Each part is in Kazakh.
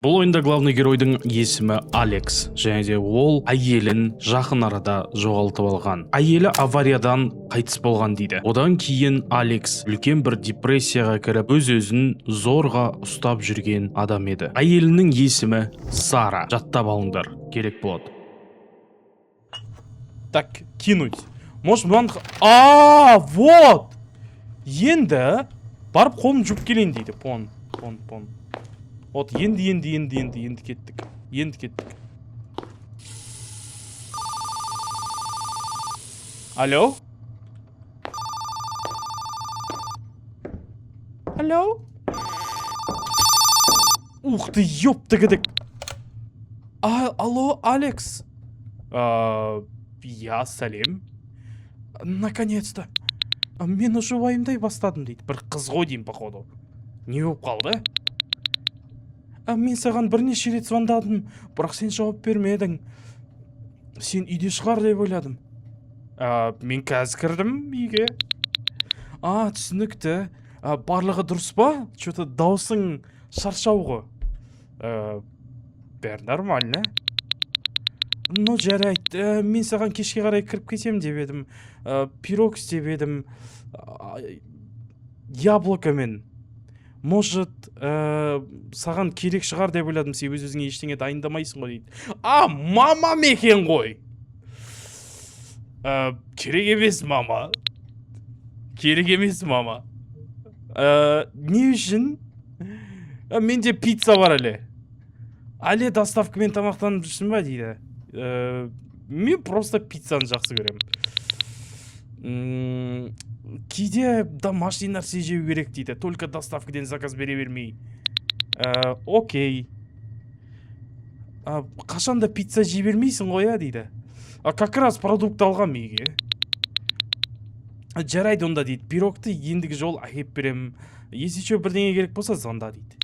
Бұл ойында главный геройдың есімі Алекс, және де ол әйелін жақын арада жоғалтып алған. Әйелі авариядан қайтыс болған дейді. Одан кейін Алекс үлкен бір депрессияға кіріп, өз-өзін зорға ұстап жүрген адам еді. Әйелінің есімі Сара. Жаттап алыңдар, керек болады. Так, кинуть. Может, вот! Енді барып қолым жұп келейін дейді. Пон. Вот, енді кеттік. Алло? Ух ты, ёпты гыдык. Алло, Алекс. Я сәлем. Наконец-то. Мен уже уайымдай бастадым дейді. Бір қыз ғой деймін, походу. Не болып қалды? Мен саған бірнеше рет звондадым, бірақ сен жауап бермедің. Сен үйде шығар деп ойладым. Мен қазір кірдім үйге. Түсінікті. Барлығы дұрыс па? Что-то даусың шаршау ғой. Бәрі нормально. Ну, жарайды. Мен саған кешке қарай кіріп кетем деп едім. Пирог істеп едім. Яблокамен. Может, саған керек шығар деп ойладым, сен өз-өзіңе ештеңе дайындамайсың ғой дейді. Мама мекен ғой. Керек емес, мама. Не үшін? Менде пицца бар әлі. Әлі доставкамен тамақтанып жүрсің ба дейді. Мен просто пиццаны жақсы көрем. Кейде домашний нәрсе жеу керек дейді. Только доставкадан заказ бере бермей. Окей. Қашанда пицца жей бермейсің ғой, дейді. Как раз продукт алғам үйге. Жарайды онда дейді. Пирогты ендігі жол әкеп берем. Есече бірдеңе керек болса звонда дейді.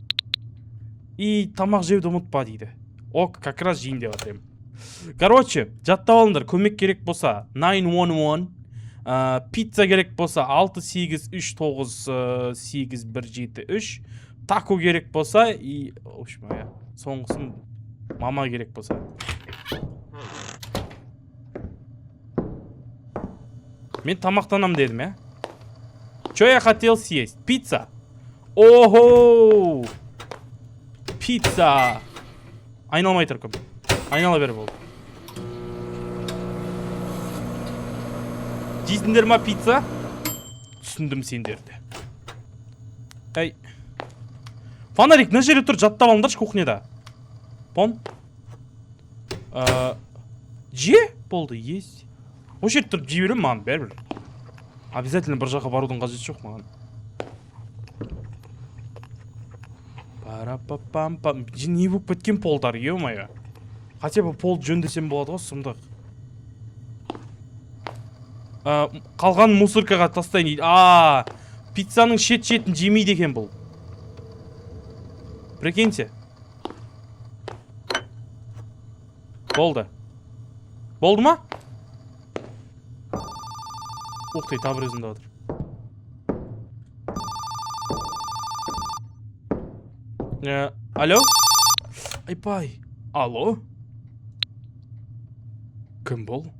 И тамақ жеуді ұмытпа дейді. Как раз жейін деп атырем. Короче, жаттап алыңдар, көмек керек болса 911. Пицца керек болса 683987173. Тако керек болса и соңғысын мама керек болса. Мен тамақтанам дедім, я? Что я хотел съесть? Пицца. Ого! Пицца. Айналмай тұркым. Айнала бер бол. Дейсіңдер ма пицца? Түсіндім сендерді. Фонарик на жерде тұр, жаттап алыңдаршы кухняда. Пон? Же? Болды, есть. О жерде тұрып жей берем, маған бәрібір. Обязательно бір жаққа барудың қажеті жоқ маған. Пара-па-пам-пам. Не болып кеткен полдар, ё-моё. Хотя бы пол жөндесем болады ғой, сұмдық. Қалған мусоркаға тастайын дейді. Пиццаның шет-шетін жемейді екен бұл. Прикиньте. Болды. Болды ма? Ух ты, табыр өзінде отыр. Алло? Айпай. Алло? Кім бұл?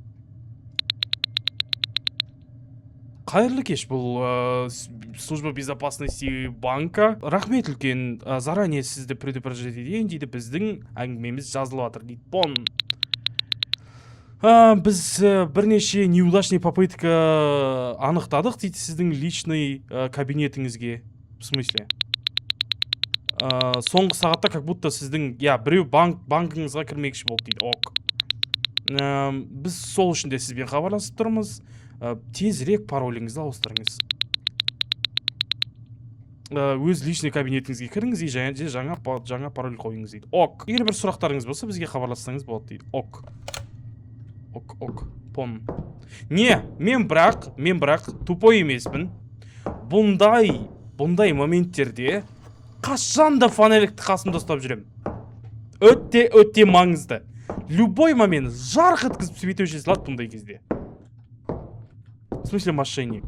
Қайырлы кеш, бұл служба безопасности банка. Рахмет үлкен, заранее сізді предупреждать етейін дейді, біздің әңгімеміз жазылып жатыр дейді. Пон. Біз бірнеше неудачный попытка анықтадық дейді сіздің личный кабинетіңізге. В смысле? Соңғы сағатта как будто сіздің, біреу банкыңызға кірмекші болды дейді. Біз сол үшін де сізбен хабарласып тұрмыз. Тезірек пароліңізді ауыстырыңыз. Өз личный кабинетіңізге кіріңіз и жаңа пароль қойыңыз дейді. Егер бір сұрақтарыңыз болса, бізге хабарлассаңыз болады дейді. Пон. Не, мен бірақ тупой емеспін. Бұндай моменттерде қашанда фонарикті қасымда ұстап жүрем. Өте маңызды. Любой момент жарқ еткізіп светөше салады бұндай кезде. В смысле мошенник?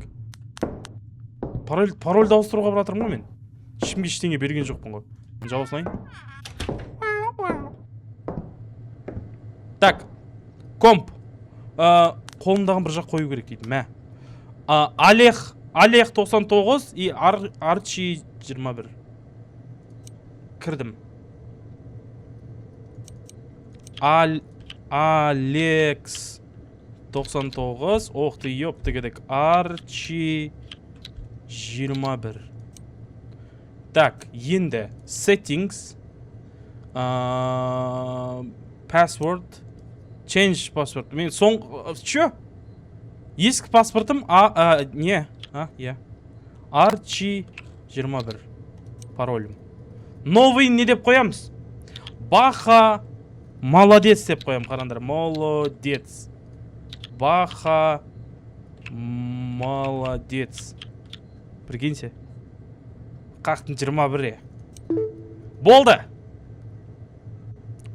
Парольді ауыстыруға баратырмын ғой мен. Ешкімге ештеңе берген жоқпын ғой. Жауап салайын. Так, комп. Қолымдағын бір жақ қою керек дейді. Мә. Олег 99 и Арчи 21. Кірдім. Алекс 99. Оқты ёпты кедек. Арчи 21. Так, енді settings, password, change password. Мен чё? Ескі паспортым, Арчи 21. Паролім. Новый не деп қоямыз? Баха молодец деп қоям, қарандар. Молодец. Баха молодец. Прикиньте. Қақтың 21. Болды.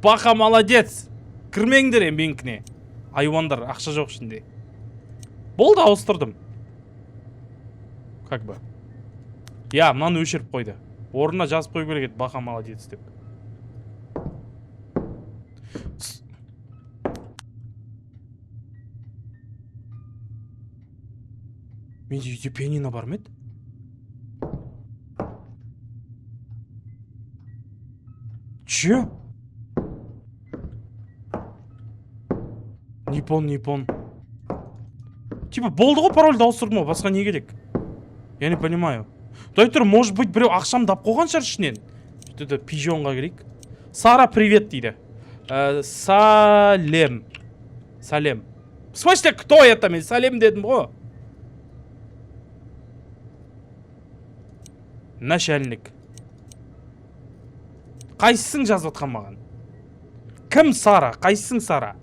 Баха молодец. Кірмеңдер ембенкіне. Айуандар, ақша жоқ ішінде. Болды, ауыстырдым. Как бы. Я, мынаны өшіріп қойды. Орнына жазып қой керек еді, баха молодец деп. Менде үйде пианино бар ма еді? Че? Непон. Типа, болды ғой, парольді ауыстырдым ғой, басқа не керек? Я не понимаю. Дай тұр, может быть, біреу ақшам дап қойған шығар ішінен. Сөйтеді, пижонға керек. Сара, привет дейді. Салем. В смысле, кто это? Мен салем дедім ғой. Начальник. Қайсың жазып атқан маған? Кім Сара? Қайсың Сара?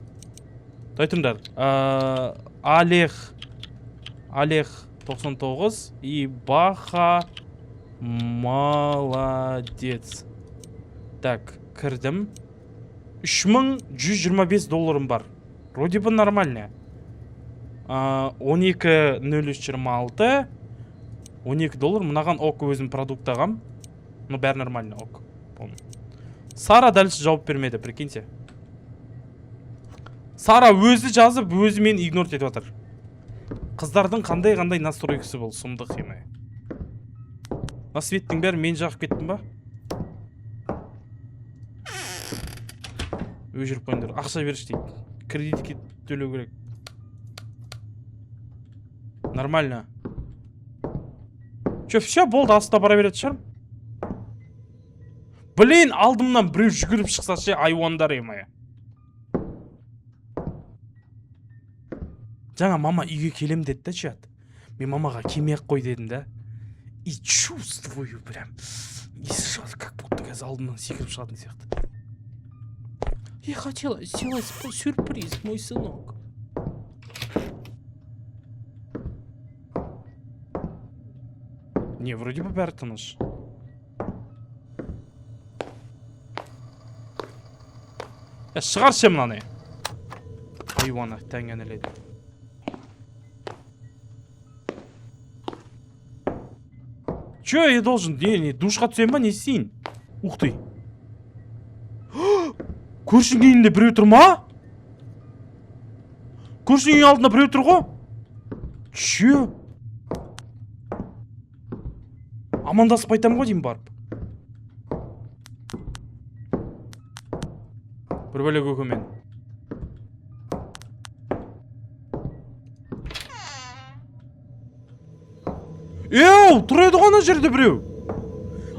Дай тұрыңдар. Олег 99 и Баха молодец. Так, кірдім. 3125 долларым бар. Вроде бы нормально. 12.0326 12 доллар. Мынаған ок өзім продукт ағам. Ну, бәрі нормально, ок. Сара дәлісі жауап бермеді, прикиньте. Сара өзі жазып, өзі мен игнор етіп отыр. Қыздардың қандай настройкасы бол, сұмдық емей. На светтің бәрі мен жағып кеттім ба? Өжіріп қойыңдар, ақша беріш дейді. Кредитке төлеу керек. Нормально. Че, все, болды, астына бара береді шығарым. Блин, алдымнан біреу жүгіріп шықса ше, айуандар емай. Жаңа мама үйге келем деді да, чат. Мен мамаға келмей-ақ қой дедім да. И чувствую прям. И сразу как будто қазір алдымнан секіріп шығатын сияқты. Я хотела сделать сюрприз, мой сынок. Не, вроде бы бәрі тыныш. Шығар сен мынаны. Айуаны тәңгенеледі. Че я должен? Не, душқа түсем ба, не істейін? Ух ты. Көршінің үйінде біреу тұр ма? Көршінің үйінің алдында біреу тұр ғой? Че? Амандасып айтам ғой деймін барып. Бір бөлек өкімен. Тұр еді ғана жерде біреу.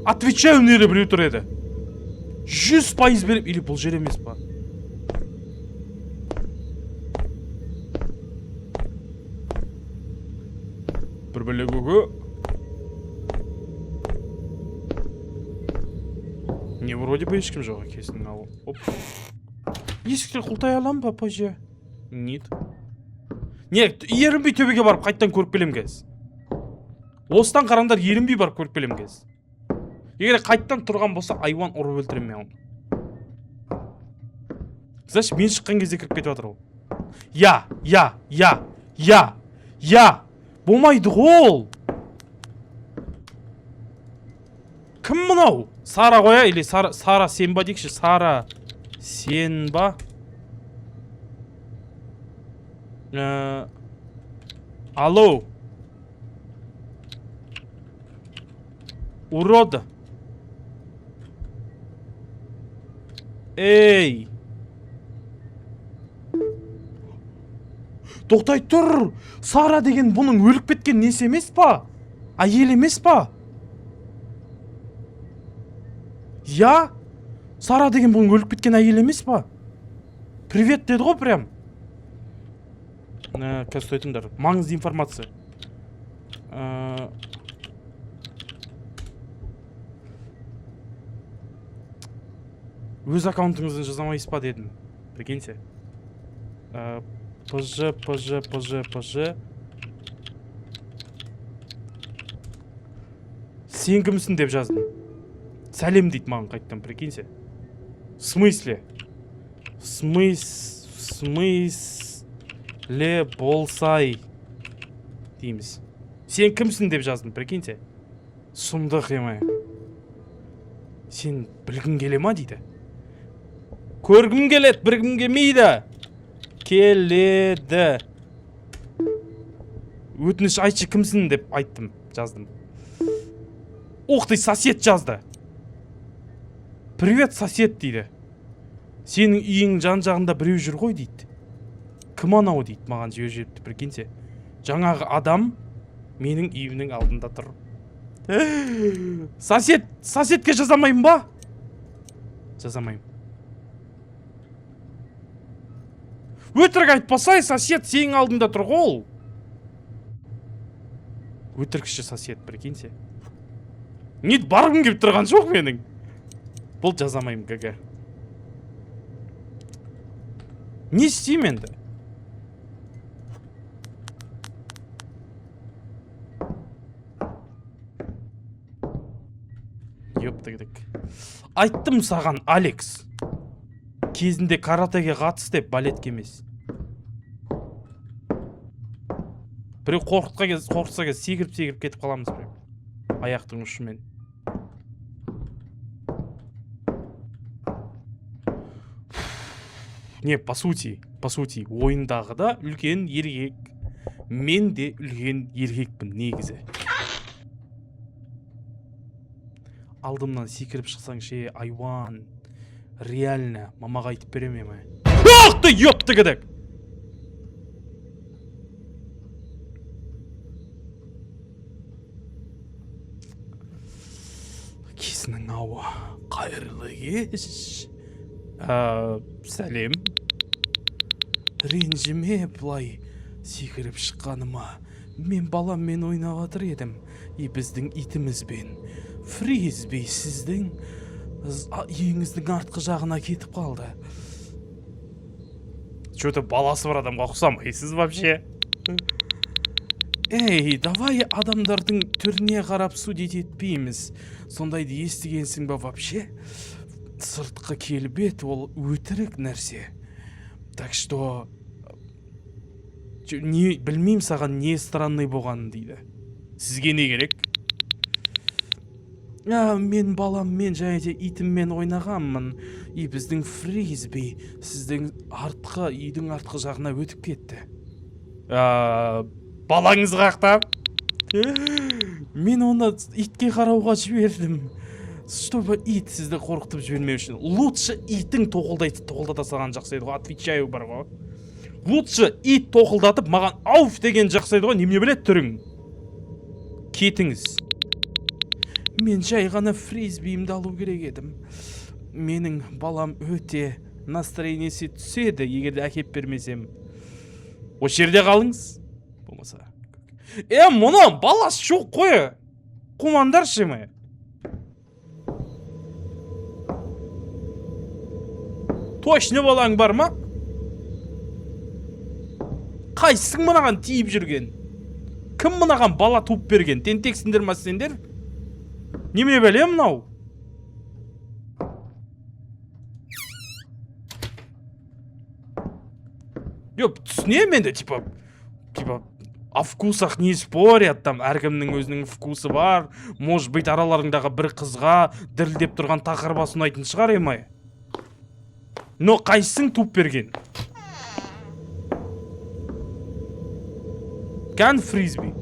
Отвечаю, нере біреу тұр еді. 100% беріп, или бұл жер емес па? Бір бөлек өкі. Не, вроде бы ешкім жоға кесінің алу. Оп. Есіктер құлтай алам ба, позже? Нет. Не, ерінбей төбеге барып, қайттан көріп келем кез. Осыдан қараңдар, ерінбей барып көріп келем кез. Егер қайттан тұрған болса, айуан ұрып өлтірем мен. Значит, мен шыққан кезде кіріп кетіп жатыр ол. Я. Болмайды ғой. Кім мынау? Сара қоя, или Сара сен ба дейікші? Сара сен ба? Алло. Уроды. Ей. Тоқтай тұр. Сара деген бұның өліп кеткен несі емес па? Әйел емес па? Я? Сара деген бұның өліп кеткен әйел емес па? Привет деді ғой прям. Қазір сөйтіңдер. Маңызды информация. Өз аккаунтыңызды жазамайсыз па дедім. Прикиньте. ПЖ. Сен кімсің деп жаздым. Сәлем дейді маған қайттан, прикиньте. В смысле? В смысле болсай дейміз. Сен кімсің деп жаздым, прикиньте. Сұмдық емай. Сен білгің келе ма дейді. Көргім келеді, білгім келмейді. Келеді. Өтініш айтшы кімсің деп айттым, жаздым. Ух ты, сосед жазды. Привет, сосед дейді. Сенің үйің жан-жағында біреу жүр ғой дейді. Кім анау дейді, маған жіберіпті, прикиньте. Жаңағы адам менің үйімнің алдында тұр. Соседке жазамайым ба? Жазамайым. Өтірік айтпасай, сосед сенің алдында тұр ғой. Өтірікші сосед, прикиньте. Нет, барғым келіп тұрған жоқ менің. Бұл жазамайым, кәке. Не істейм енді? Ёптыгдік. Айттым саған, Алекс. Кезінде каратеге қатыс деп, балетке емес. Біреу қорқытса кез секіріп кетіп қаламыз біреу. Аяқтың ұшымен. Не, по сути, ойындағы да үлкен еркек. Мен де үлкен еркекпін негізі. Алдымнан секіріп шықсаң ше, айван. Реально, мамаға айтып береме ме? Ах ты, ёпты кедік! Кезінің ауы, қайырлы кеш. Сәлем. Ренжіме бұлай секіріп шыққаныма. Мен баламмен ойнап жатыр едім. Біздің итімізбен. Фризби сіздің үйіңіздің артқы жағына кетіп қалды. Что-то баласы бар адамға ұқсамайсыз вообще. Ей, давай адамдардың түріне қарап судить етпейміз. Сондайды естігенсің ба вообще? Сыртқы келбет ол өтірік нәрсе. Так что білмейм саған не странный болғанын дейді. Сізге не керек? Мен баламмен және де итіммен ойнағанмын. Біздің фризби сіздің үйдің артқы жағына өтіп кетті. Балаңыз қақта? Мен оны итке қарауға жібердім. Чтобы ит сізді қорқытып жібермеу үшін. Лучше итің тоқылдата салған жақсы еді ғой. Отвечаю бар ғой. Лучше ит тоқылдатып маған ауф деген жақсы еді ғой. Неме білет түрің? Кетіңіз. Мен жай ғана фризбиімді алу керек едім. Менің балам өте настроениесі түседі, егерде әкеп бермесем. Осы жерде қалыңыз. Болмаса. Мұны баласы жоқ қой. Қумандар шеме. Точно балаң бар ма? Қайсың мынаған тиіп жүрген? Кім мынаған бала туып берген? Тентексіңдер ма сендер? Неме білем мынау? Түсінем енді, типа, о вкусах не спорят, там, әркімнің өзінің вкусы бар, может быть, араларыңдағы бір қызға дірілдеп тұрған тақырба ұнайтын шығар емай. Но қайсың туып берген? Кән фризби.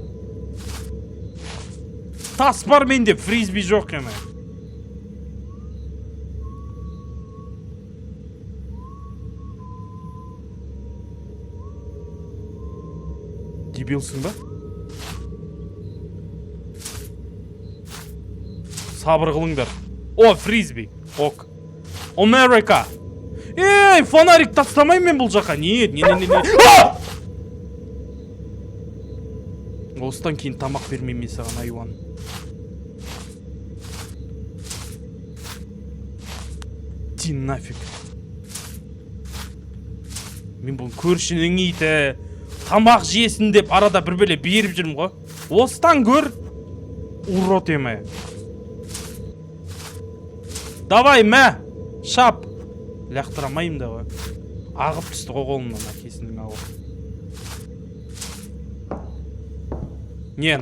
Тас бар менде, фризби жоқ еме. Дебилсің ба? Сабыр қылыңдар. О, фризби. Ок. Америка. Ей, фонарик тастамай мен бұл жаққа. Не. Осыдан кейін тамақ бермеймін мен саған, айуан. Ти нафиг. Мен бұл көршінің иті тамақ жесін деп арада бір бөле беріп жүрмін ғой. Осыдан көр. Урод еме. Давай, мә. Шап. Лақтырамайым да ғой. Ағып түсті ғой қолымнан, әкесінің ауы. Не,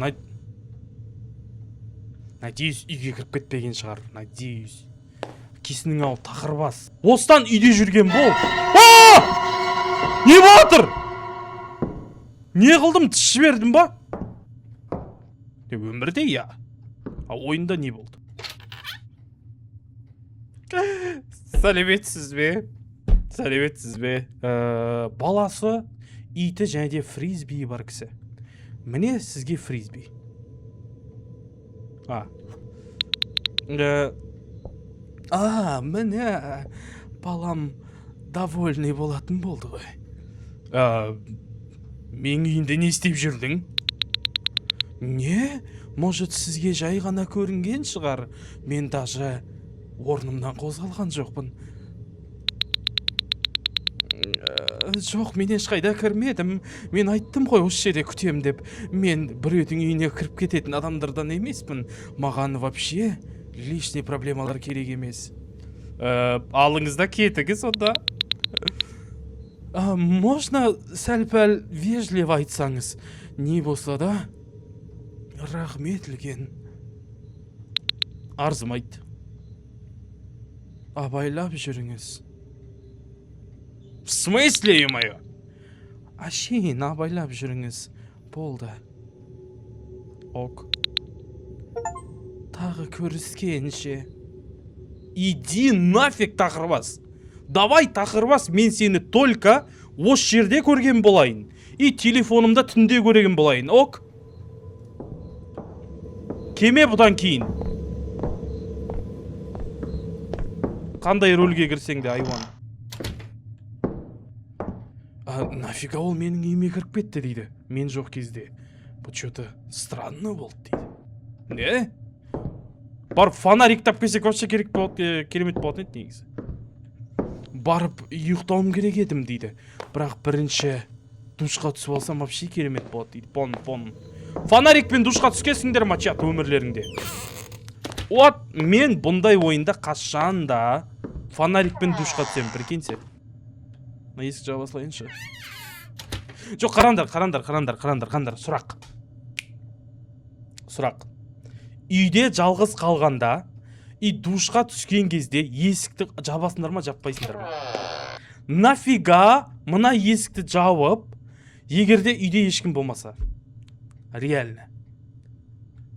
надеюсь, үйге кіріп кетпеген шығар. Надеюсь. Кесінің ау тақырбас. Осыдан үйде жүрген бол. Не болатыр? Не қылдым, тіс жібердім ба? Өмірде, я. Ойында не болды? Сәлеметсіз бе? Баласы, иті және де фризби бар кісі. Міне сізге фризби. Міне балам довольный болатын болды ғой. Мен үйінде не істеп жүрдің? Не? Может, сізге жай ғана көрінген шығар? Мен даже орнымнан қозғалған жоқпын. Жоқ, мен ешқайда кірмедім. Мен айттым ғой осы жерде күтем деп. Мен біреудің үйіне кіріп кететін адамдардан емеспін. Маған вообще лишний проблемалар керек емес. Алыңызда кетіңіз онда. Можно сәл-пәл вежливо айтсаңыз? Не болса да? Рахмет үлкен. Арзымайды. Абайлап жүріңіз. В смысле, ё-моё? Әшейін абайлап жүріңіз. Болды. Ок. Тағы көріскенше. Иди нафиг, тақырбас. Давай, тақырбас, мен сені только осы жерде көрген болайын. И телефонымда түнде көрген болайын. Ок. Кеме бұдан кейін. Қандай рөлге кірсең де, айуан. Нафига ол менің үйіме кіріп кетті дейді. Мен жоқ кезде. Бұл что-то странно болды дейді. Не? Барып фонарик тап келсек вообще керемет болатын еді негізі. Барып ұйықтауым керек едім дейді. Бірақ бірінші душқа түсіп алсам вообще керемет болады дейді. Пон. Фонарикпен душқа түскесіңдер ма чат өмірлеріңде? Вот, мен бұндай ойында қашанда фонарикпен душқа түсем, прикиньте. Есік жауып асылайыншы. Жоқ, қарандар. Сұрақ. Үйде жалғыз қалғанда, и душқа түскен кезде есікті жабасындар ма, жаппайсыңдар ма? Нафига мына есікті жауып, егерде үйде ешкім болмаса? Реально.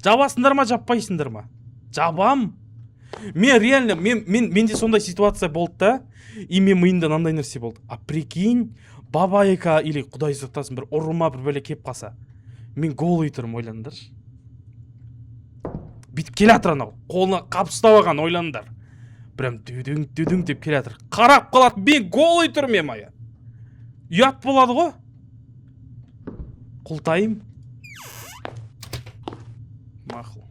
Жабасындар ма, жаппайсыңдар ма? Жабам. Мен реально, менде сондай ситуация болды да, и мен миымда мынандай нәрсе болды. Прикинь, бабайка или құдай сақтасын бір ұрыма бір бөле кеп қалса, мен голый тұрмын, ойландар. Бүйтіп келатыр анау, қолына қап ұстап алған, ойландар. Прям дүдің деп келатыр. Қарап қалады, мен голый тұрмын, мая. Ұят болады ғой. Құлтайым. Мақұл.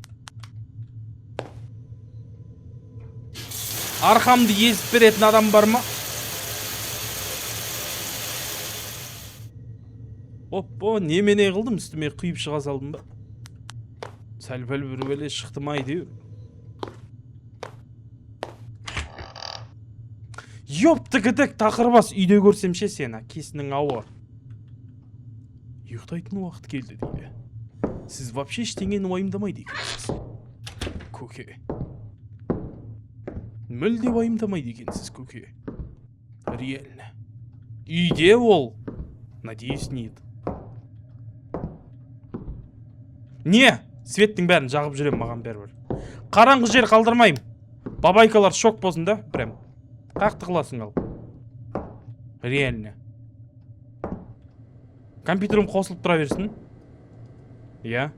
Арқамды езіп беретін адам бар ма? Оппо, немене қылдым, үстіме құйып шыға салдым ба? Сәл-пәл бір бөле шықтым ай деу. Йопты кітік тақырбас, үйде көрсемше сені, кесінің ауы. Ұйықтайтын уақыт келді дейді. Сіз вообще ештеңені уайымдамайды екенсіз. Көке. Мүлде уайымдамайды екенсіз, көке. Реально. Үйде ол. Надеюсь, нет. Не? Светтің бәрін жағып жүрем, маған бәрібір. Қараңғы жер қалдырмайым. Бабайкалар шок болсын да, прям. Қақты қыласың ал. Реально. Компьютерім қосылып тұра берсін. Я.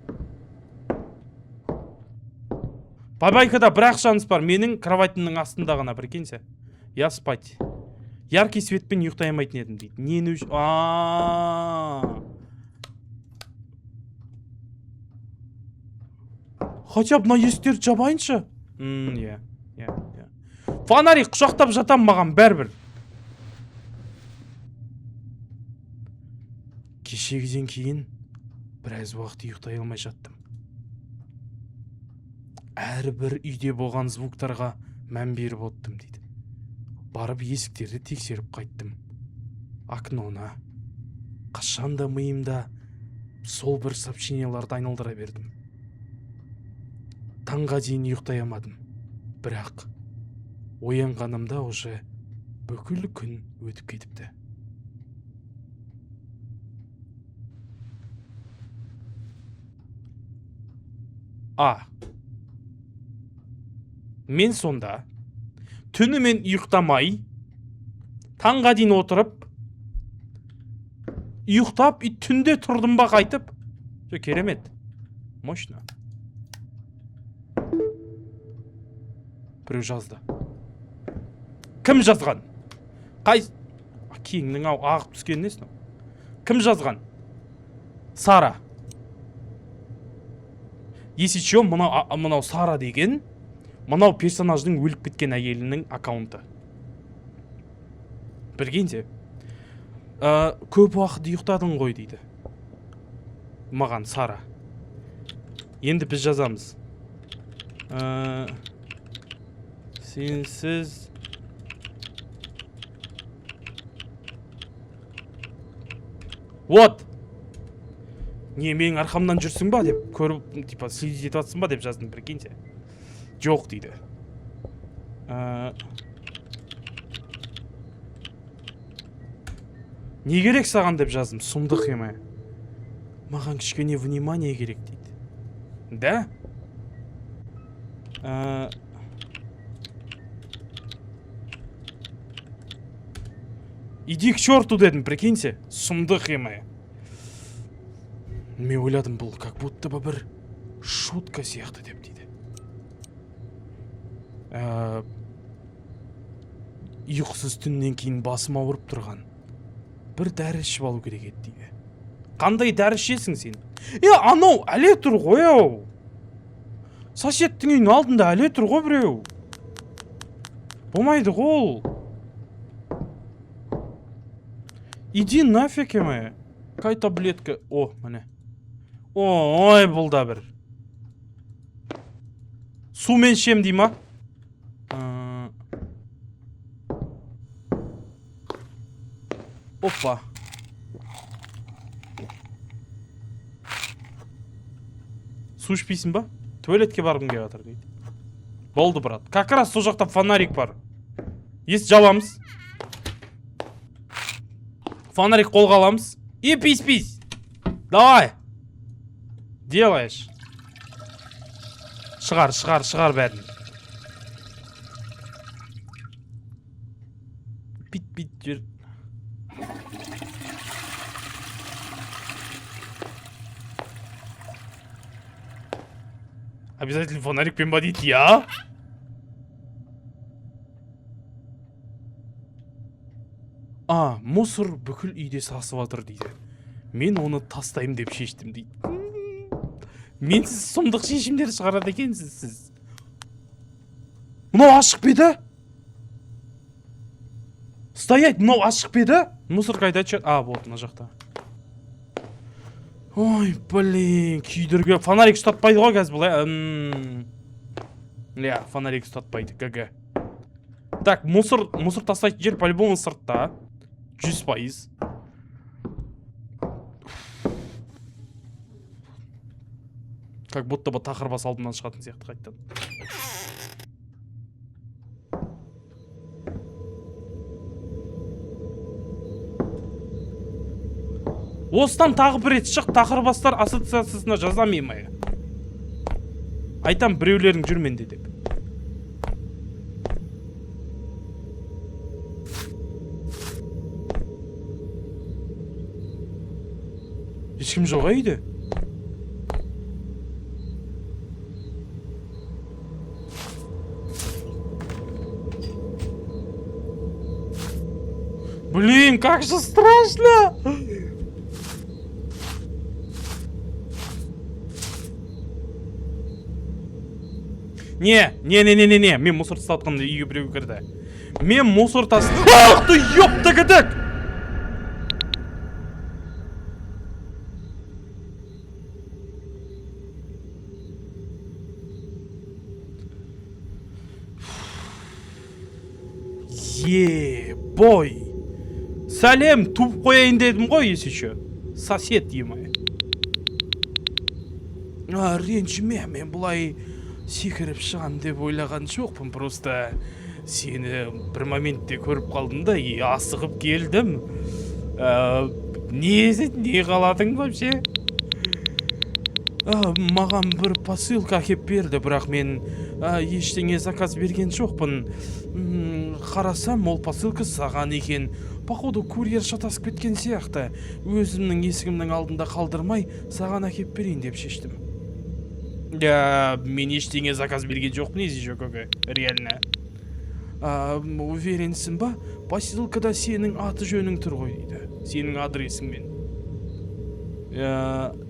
Бабайкада бір ақшаныз бар, менің кроватымның астында ғана, прикиньте. Я спать. Яркий светпен ұйықтай алмайтын едім дейді. Нені үш... Хотя бы мына есіктерді жабайыншы. Иә. Фонарик құшақтап жатам, маған бәрібір. Кешегіден кейін біраз уақыт ұйықтай алмай жаттым. Әрбір үйде болған звуктарға мән беріп оттым дейді. Барып есіктерді тексеріп қайттым. Окнона. Қашанда миымда сол бір сообщенияларды айналдыра бердім. Таңға дейін ұйықтай алмадым. Бірақ оянғанымда уже бүкіл күн өтіп кетіпті. Мен сонда түнімен ұйықтамай, таңға дейін отырып, ұйықтап, түнде тұрдым ба қайтып? Керемет. Мощно. Біреу жазды. Кім жазған? Киіңнің ағып түскен несін? Кім жазған? Сара. Есече, мынау Сара деген, мынау персонаждың өліп кеткен әйелінің аккаунты. Білгенде, көп уақыт ұйықтадың ғой дейді. Маған Сара. Енді біз жазамыз. Сенсіз Вот. Не, менің арқамнан жүрсің ба деп көріп, типа, следить етіп атсың ба деп жаздым, прикиньте. Жоқ дейді. Не керек саған деп жаздым, сұмдық еме. Маған кішкене внимание керек дейді. Да? Иди к черту дедім, прикиньте. Сұмдық еме. Мен ойладым, бұл как будто бы бір шутка сияқты деп дейді. Ұйқысыз түннен кейін басым ауырып тұрған. Бір дәрі ішіп алу керек еді дейді. Қандай дәрі ішесің сен? Анау әле тұр ғой ау. Сосеттің үйінің алдында әле тұр ғой біреу. Болмайды ғой. Иди нафиг еме. Қай таблетка? Міне. Ой, бұл да бір. Сумен ішем дей ма? Опа. Су ішпейсің ба? Туалетке барғым келіп жатыр дейді. Болды, брат. Как раз сол жақта фонарик бар. Есік жабамыз. Фонарик қолға аламыз. И пись. Давай. Делаешь. Шығар бәрін. Бит жүр. Обязательно фонарикпен ба дейді, я? Мусор бүкіл үйде сасып атыр дейді. Мен оны тастайым деп шештім дейді. Мен сіз сұмдық шешімдер шығарады екенсіз сіз. Мынау ашық беді? Стоять, мынау ашық беді? Мусор қайда чөт? Вот, мына жақта. Ой, блин, күйдірге. Фонарик ұстатпайды ғой қазір бұл, фонарик ұстатпайды, ГГ. Так, мусор тастайтын жер по-любому сыртта. 100%. Как будто бы тақырбас алдымнан шығатын сияқты қайттан. Осыдан тағы бір рет шық, тақырбастар ассоциациясына жазамын ме? Айтам біреулерің жүр менде деп. Ешкім жоқ үйде. Блин, как же страшно! Не, мен мусор тастатқанда үйге біреу кірді. Мен мусор тастадым. Ах ты, ёпта кідік! Бой. Сәлем, туып қояйын дедім ғой, есече. Сосед емай. Ренжіме, мен бұлай секіріп шығам деп ойлаған жоқпын, просто сені бір моментте көріп қалдым да, асығып келдім. Не қаладың вообще? Маған бір посылка әкеп берді, бірақ мен ештеңе заказ берген жоқпын. Қарасам, ол посылка саған екен. Походу, курьер шатасып кеткен сияқты. Өзімнің есігімнің алдында қалдырмай, саған әкеп берейін деп шештім. Мен ештеңе заказ берген жоқпын, езі көке, реально. Уверенсің ба? Посылкада сенің аты жөнің тұр ғой дейді. Сенің адресіңмен.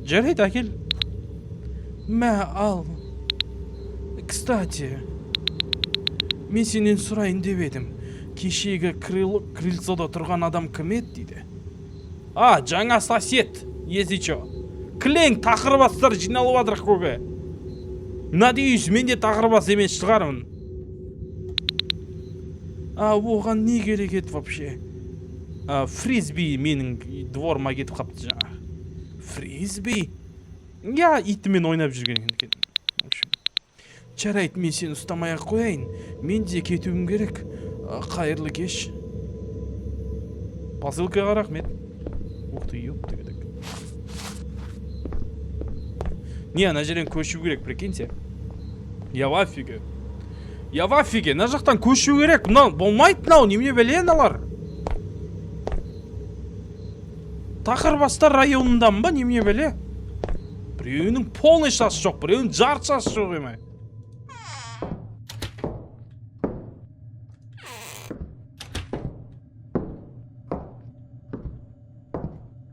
Жарайды, әкел. Мә, ал. Кстати, мен сенен сұрайын деп едім. Кешегі крыльцода тұрған адам кім еді дейді. Жаңа сосед, езічо. Кілең тақырбастар жиналып адырақ көге. Надеюсь, мен де тақырбас емес шығармын. Оған не керек еді вообще? Фризби менің дворыма кетіп қапты жаңа. Фризби? Итімен ойнап жүрген екен. Жарайды, мен сені ұстамай-ақ қояйын. Мен де кетуім керек. Қайырлы кеш. Посылкаға рахмет. Уқты, ёпты кедік. Не, ана жерден көшу керек, прикиньте. Я в афиге. На жақтан көшу керек. Болмайды мынау, немене білен алар? Тақырбастар районындан ба, немене біле? Біреуінің полный шасы жоқ, біреуінің жарты шасы жоқ емей.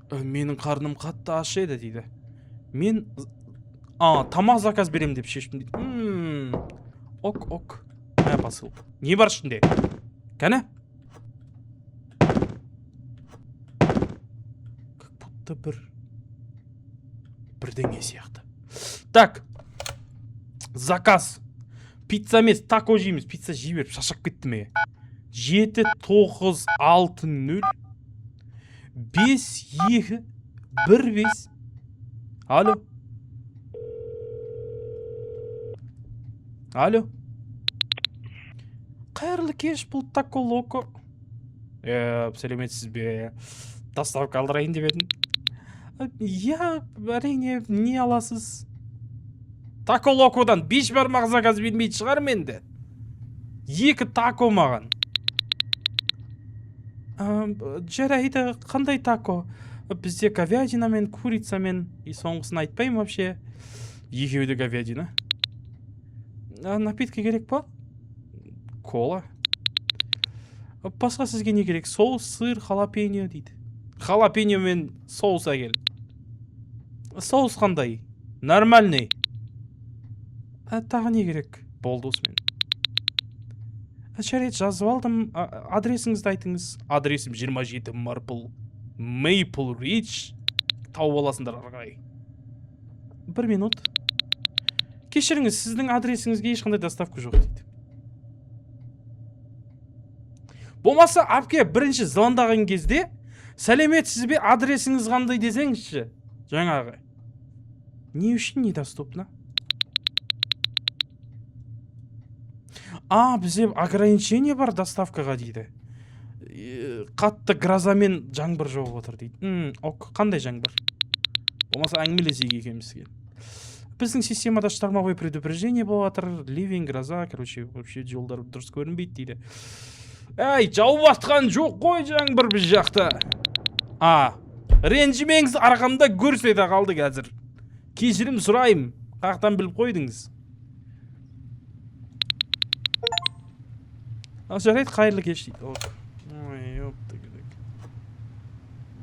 Менің қарным қатты аш еді дейді. Мен тамақ заказ берем деп шештім дейді. Ок. Посыл. Не бар ішінде? Кәне? Как будто бірдеңе сияқты. Так. Заказ. Пицца емес, тако жейміз. Пицца жей беріп шашап кетті ме? 7-9-6-0 5-2-1-5. Алло. Қайырлы кеш, бұл тако локо. Сәлеметсіз бе? Доставка алдырайын деп едім. Әрине, не аласыз? Тако локодан 5 бармақ заказ бермейді шығар менде. 2 тако маған. Жарайды, қандай тако? Бізде говядина мен курица мен, и соңғысын айтпайым вообще. Екеуді говядина. Напитка керек па? Кола. Басқа сізге не керек? Соус, сыр, халапеньо дейді. Халапеньо мен соус әкел. Соус қандай? Нормальный. Тағы не керек? Болды осымен. Жарайды, жазып алдым. Адресіңізді айтыңыз. Адресім 27 Maple Ridge. Тауып аласыңдар арғай. 1 минут. Кешіріңіз, сіздің адресіңізге ешқандай доставка жоқ дейді. Болмаса, апке бірінші звондаған кезде сәлеметсіз бе, адресіңіз қандай десеңізші. Жаңағы. Не үшін недоступно? Бізде ограничение бар доставкаға дейді. Қатты грозамен жаңбыр жауып отыр дейді. Қандай жаңбыр? Болмаса әңгімелесейік екеумізге. Біздің системада штормовой предупреждение болып жатыр. Ливень, гроза, короче, вообще жолдар дұрыс көрінбейді дейді. Әй, жауып атқан жоқ қой жаңбыр біз жақта. Ренжімеңіз, арқамда көрсете қалды қазір. Кешірім сұрайым. Қақтан біліп қойдыңыз. Жарайды, қайырлы кеш дейді.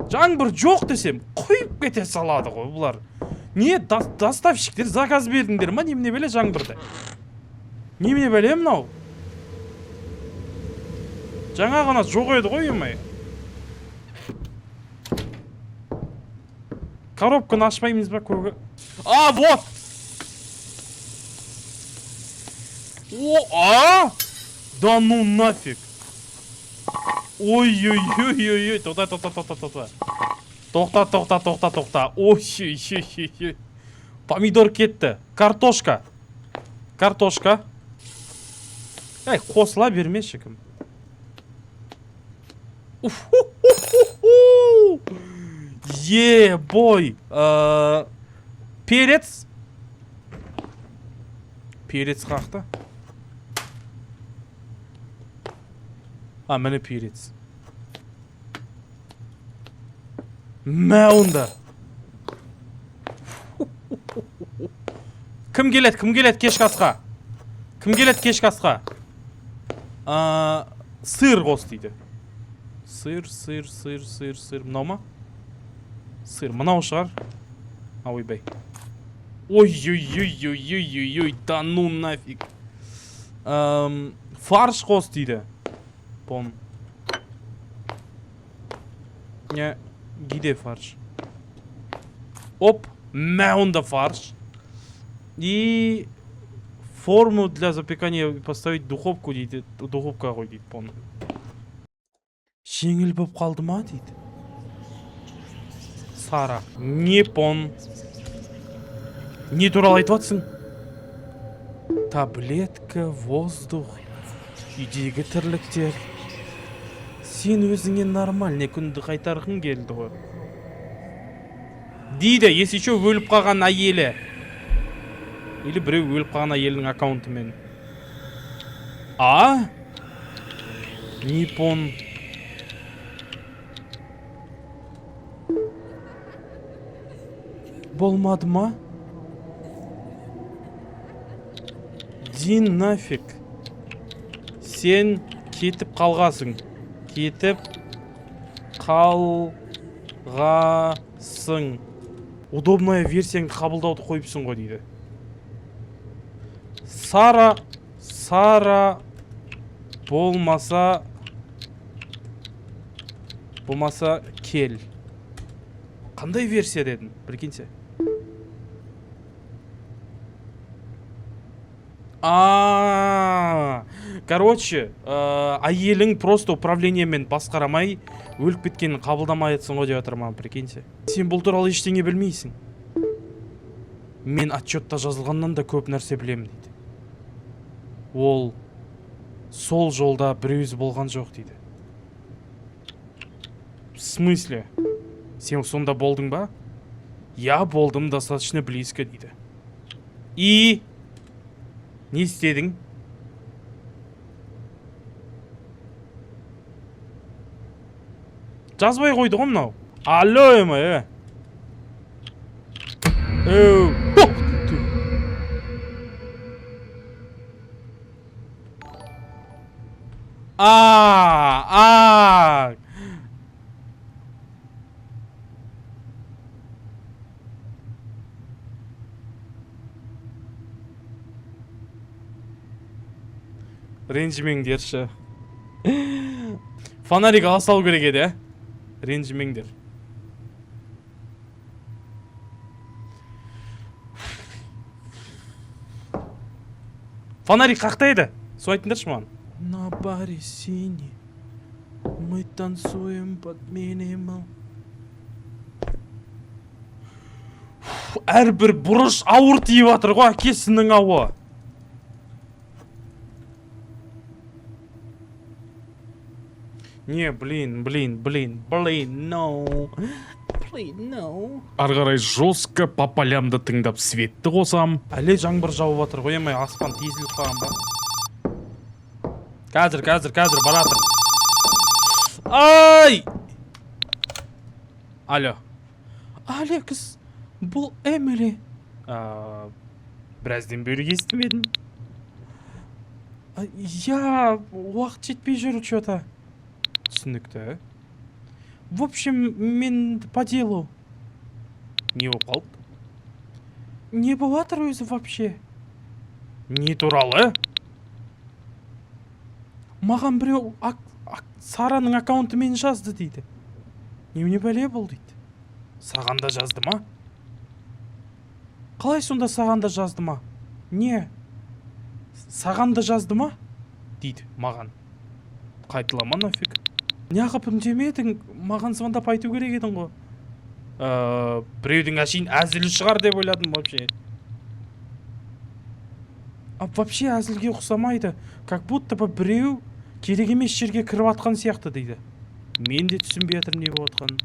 Жаңбыр жоқ десем, құйып кете салады ғой бұлар. Не, доставщиктер заказ бердіңдер ма? Немене беле жаңбырды? Немене беле мынау? Жаңа ғана жоқ еді ғой емай. Коробканы ашпаймыз ба көгі? Вот! Да ну нафиг! Ой-ой-ой-ой-ой, тоқта. Тоқта. Ой-ой-ой-ой. Помидор кетті. Картошка. Әй, қосыла бермеші кім. Бой. Перец. Перец қақты. Міне перец. Мәуында. Кім келет кешкі асқа? Сыр қос дейді. Сыр. Мынау ма? Сыр, мынау шығар. Ойбай. Ой-ой-ой-ой-ой-ой, да ну нафиг. Фарш қос дейді. Пон. Не, гиде фарш. Оп, мәуында фарш. И форму для запекания поставить в духовку дейді. Духовка қой дейді, пон. Жеңіл боп қалды ма дейді. Сара, не пон. Не туралы айтып атсың? Таблетка, воздух, үйдегі тірліктер. Сен өзіңе нормальный күнді қайтарғың келді ғой. Дейді, если еще өліп қалған әйелі. Или біреу өліп қалған әйелінің аккаунтымен. Не пон. Болмады ма? Дин нафиг. Сен кетіп қалғасың. Удобная версияңды қабылдауды қойыпсың ғой дейді. Сара болмаса кел. Қандай версия дедің? Прикиньте. Короче, әйелің просто управлениемен басқарамай, өліп кеткенін қабылдамай етсің ғой деп жатыр маған, прикиньте. Сен бұл туралы ештеңе білмейсің. Мен отчетта жазылғаннан да көп нәрсе білемін дейді. Ол сол жолда біреуіз болған жоқ дейді. В смысле? Сен сонда болдың ба? Я болдым достаточно близко дейді. И не істедің? Жазбай қойды ғой мынау. Алло емай. Ренжімеңдерші. Фонарик ала салу керек еді, ренжімеңдер. Фонарик қақта еді? Сол айтыңдаршы маған. На баре синий, мы танцуем под минимал. Әрбір бұрыш ауыр тиіп атыр ғой, әкесінің ауы. Не, блин, no. Actually, no. Ары қарай жестко папалямды тыңдап светті қосам. Әле жаңбыр жауып жатыр ғой, емей аспан тезіліп қалған ба? Қазір баратыр. Ай! Алло. Алекс, бұл Эмили. Біразден бері естімедім. Я уақыт жетпей жүр что-то. Түсінікті. В общем, мен по делу. Не болып қалды? Не болатыр өзі вообще? Не туралы? Маған біреу Сараның аккаунтымен жазды дейді. Немене бәле бұл дейді. Саған да жазды ма? Қалай сонда саған да жазды ма? Не? Саған да жазды ма? Дейді маған. Қайтылама нафиг. Неғып үндемедің? Маған звондап айту керек едің ғой. Біреудің әшейін әзілі шығар деп ойладым вообще. Вообще әзілге ұқсамайды. Как будто бы біреу керек емес жерге кіріп атқан сияқты дейді. Мен де түсінбей жатырмын не болып атқанын.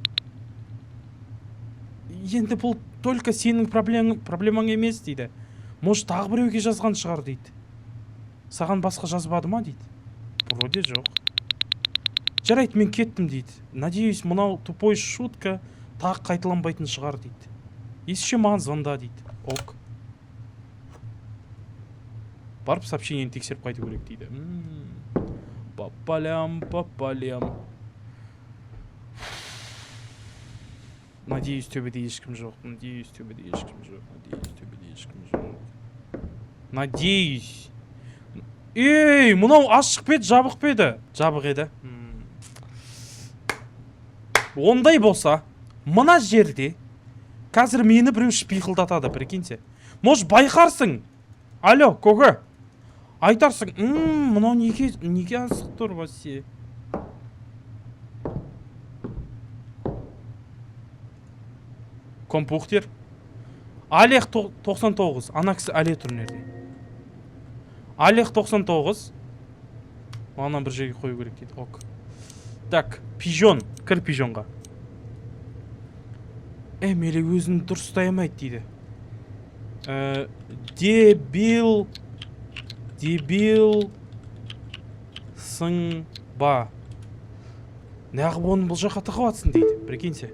Енді бұл только сенің проблемаң емес дейді. Может тағы біреуге жазған шығар дейді. Саған басқа жазбады ма дейді. Вроде жоқ. Жарайды, мен кеттім дейді. Надеюсь, мынау тупой шутка тағы қайталанбайтын шығар дейді. Еще маған звонда дейді. Ок. Барып сообщениені тексеріп қайту керек дейді. Папалям. Надеюсь, төбеде ешкім жоқ. Надеюсь. Ей, мынау ашық пе еді, жабық пе еді? Жабық еді. Ондай болса, мына жерде қазір мені біреу шпиқылдатады, прикиньте. Может, байқарсың? Алло, көке. Айтарсың, мынау неге асық тұр бәсе? Компухтер. Олег 99. Ана кісі әле тұр нерде. Олег 99. Маған бір жерге қою керек дейді. Ок. Так, пижон. Кір пижонға. Эмили өзін дұрыс ұстай алмайды дейді. Дебил сың ба. Неғып оның бұл жаққа тығып атсын дейді. Прикиньте.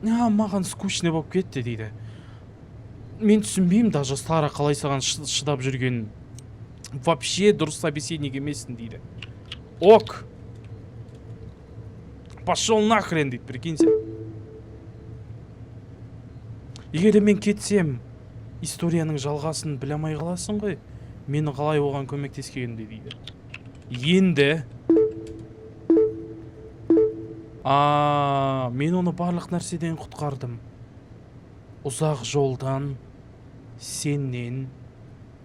Маған скучный болып кетті дейді. Мен түсінбеймін, даже Сара қалай саған шыдап жүрген. Вообще дұрыс собеседник емессің дейді. Ок. Пошел нахрен дейді, прикиньте. Егер мен кетсем, историяның жалғасын біле алмай қаласың ғой. Мені қалай оған көмектескенімді дейді. Енді мен оны барлық нәрседен құтқардым. Ұзақ жолдан, сеннен,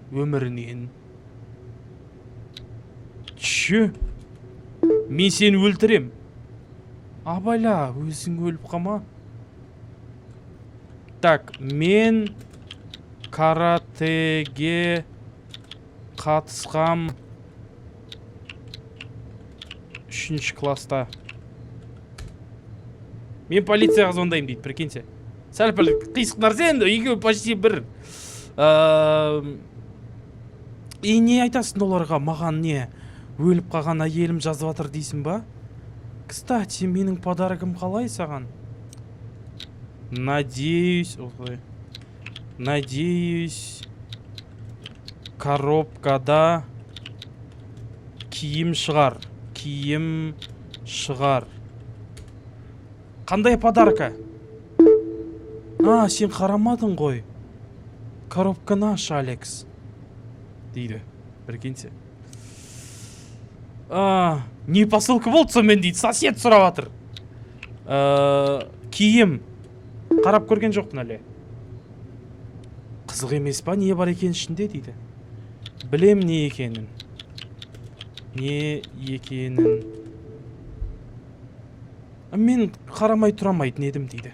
өмірінен. Мен сені өлтірем. Абайла, өзің өліп қама. Так, мен каратеге қатысқам 3-ші класста. Мен полицияға звондаймын дейді, прикиньте. Сәл-пәл қисық нәрсе енді, екеуі почти бір. И не айтасың оларға, маған не? Өліп қалған әйелім жазып жатыр дейсің ба? Кстати, менің подарогым қалай саған? Надеюсь, коробкада киім шығар. Қандай подарка? Сен қарамадың ғой. Коробканы аш, Алекс. Дейді, прикиньте. Не посылка болды сонымен дейді, сосед сұрап жатыр. Киім. Қарап көрген жоқпын әле. Қызық емес па, не бар екен ішінде дейді. Білем не екенін. Мен қарамай тұрамайтын едім дейді.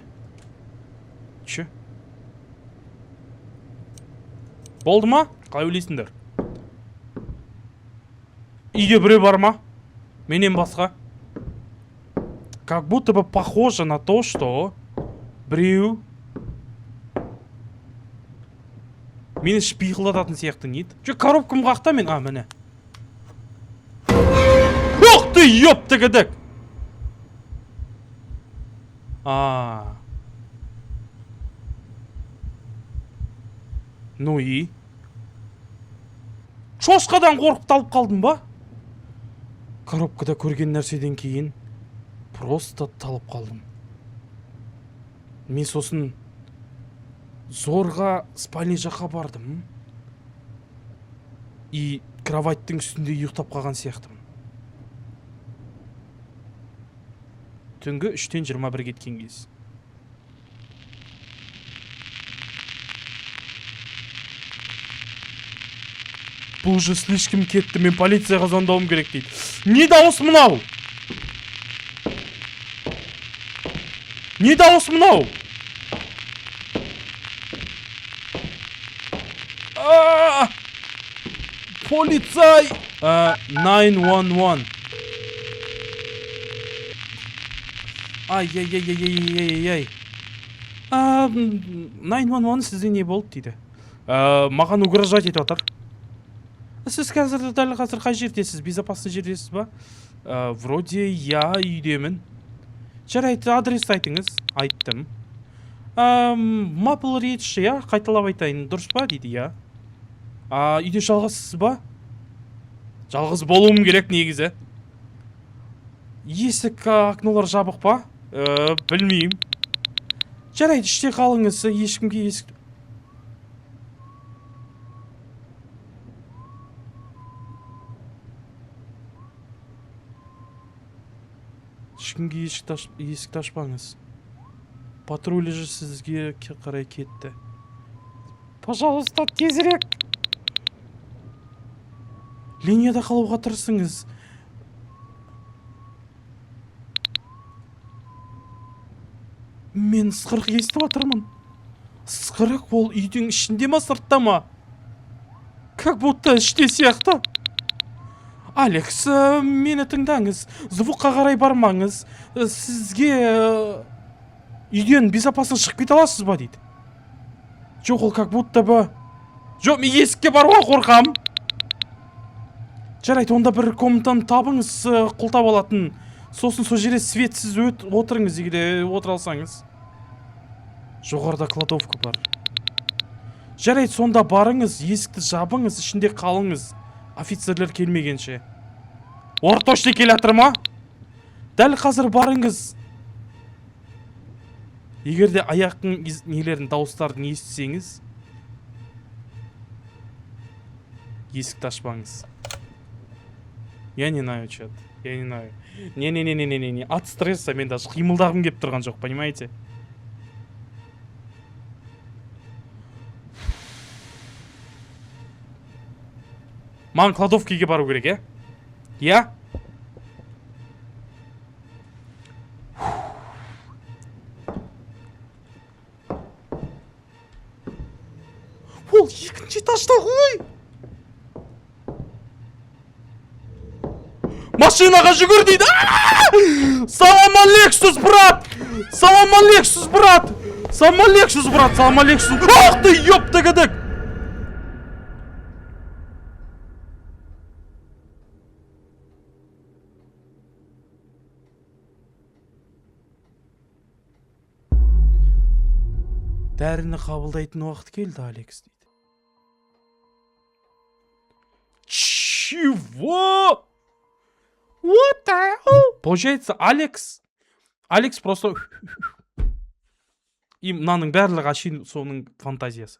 Болды ма? Қалай ойлайсыңдар? Үйде біреу бар ма? Менен басқа? Как будто бы похоже на то, что Біреу мені шпиғылдататын сияқты неді? Че, коробкам қақта мен? А, міне. Ух ты, ёпты кідік! Ну и? Шошқадан қорқып талып қалдым ба? Коробкада көрген нәрседен кейін просто талып қалдым. Мен сосын зорға спальный жаққа бардым. И кроваттың үстінде ұйықтап қалған сияқтымын. Түнгі 3-тен 21 кеткен кез. Бұл же слишком кетті, мен полицияға звондауым керек дейді. Не дауыс мынау? Не дауыс мынау? Полицай! 911. Ай-яй-яй-яй-яй-яй-яй. 911 сізде не болды дейді. Маған угрожать етіп отыр. Сіз қазір дәл қазір қай жердесіз? Безопасный жердесіз ба? Вроде я үйдемін. Жарайды, адресті айтыңыз. Айттым. Maple Ridge, я қайталап айтайын, дұрыс па дейді, я. Үйде жалғызсыз ба? Жалғыз болуым керек негізі. Есік окналар жабық па? Білмеймін. Жарайды, іште қалыңыз, ешкімге есік... Ешкімге есікті ашпаңыз. Патруль же сізге қарай кетті. Пожалуйста, тезірек. Линияда қалуға тырысыңыз. Мен сықырық естіп отырмын. Сықырық ол үйдің ішінде ма, сыртта ма? Как будто іште сияқты. Алекс, мені тыңдаңыз. Звукқа қарай бармаңыз. Сізге үйден безопасын шығып кете аласыз ба дейді. Жоқ, ол как будто ба. Жоқ, мен есікке баруға қорқам. Жарайды, онда бір комнатаны табыңыз, құлтап алатын. Сосын сол жерде светсіз отырыңыз, егер отыра алсаңыз. Жоғарда кладовка бар. Жарайды, сонда барыңыз, есікті жабыңыз, ішінде қалыңыз. Офицерлер келмегенше. Ортошты келе атыр ма? Дәл қазір барыңыз. Егерде аяқтың нелерін, дауыстарын естісеңіз, есікті ашпаңыз. Я не знаю, чат. Я не знаю. Не. От стресса мен даже қимылдағым кеп тұрған жоқ, понимаете? Маған кладовкеге бару керек, е? Я? Ол екінші этажда ғой! Машинаға жүгір дейді! Салам алексус, брат! Салам алексус, брат! Салам алексус, брат! Салам алексус! Ах ты, ёпта кідік! Дәріні қабылдайтын уақыт келді, Алекс дейді. Чего? What the hell? Получается, Алекс просто... И мынаның барлығы ашын соның фантазиясы.